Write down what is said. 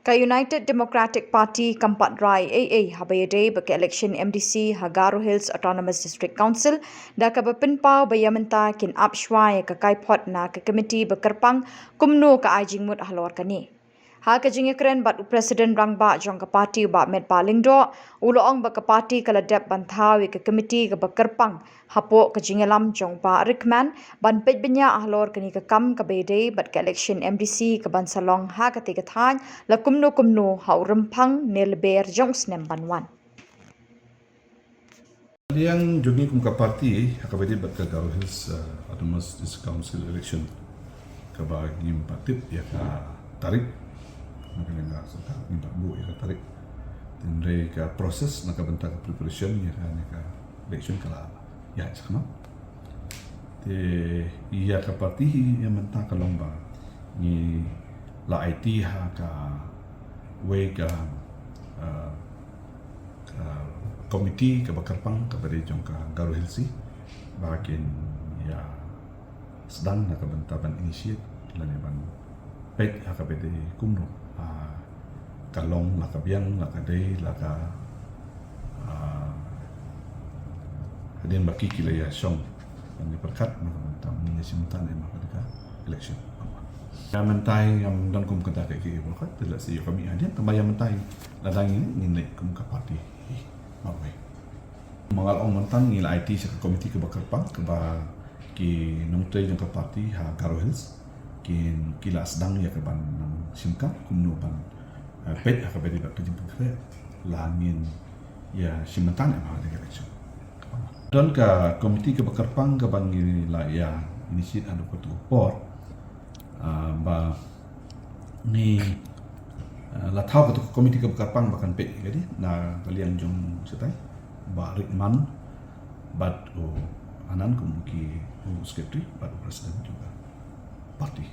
Ka United Democratic Party Kampat Rai AA habayade baka election MDC Hagaro Hills Autonomous District Council da ka bapinpaw bayamenta kin apshwai ka kaipot na ka committee bakarpang kumno ka ajing mut halor kani. Ha ka jingekren bat President Rangba jong ka party ba med palingdo uloong baka party kala dep banthawi ka committee ka bakarpang hapo ka jingelam jong pa rikman ban pet benya halor kani ka kam ka bede bat ka election MDC ka bansalong ha ka tigathan la kumno hau rempang nelber jong snem banwan. Yang jogi kum ka party hakabedi bat ka Hagaro Hills Autonomous District Council election ka bagi patip ya ka tarik magaling sa imba bu ya ka tarik tinre ka proses nakabenta ka preparation ya ka election kala ya sakno te iya ka party yang menta ka lomba ni la IT ha ka we ka komiti ka bakarpang kepada jong ka Hagaro Hills bagian ya sedang nakabentaban initiate laniban pet hakabede kumno kalong lakabiang lakadei laka hadin baki kilaya song ani perkat nakabenta ni simtan makadika election mentai yang dan kum kata ke berkat tidak sih kami ada tambayan mentai ladang ini nilai kum ka parti mawe mangalong mentang nilai IT sa komiti ke bakarpang ke ba ki nongtay jong ka parti ha Hagaro Hills kin kila sedang ya ke ban simka kumno ban pet ha ka bedi ba pejim kre langin ya simatan ma de election dan ka komiti ke bakarpang ke bangi la ya initiate anu ko por ba ni la thau ka komiti ke bakarpang bakan pet jadi na kalian jong setai ba rikman bat anan kumuki sekretari bat presiden juga parti.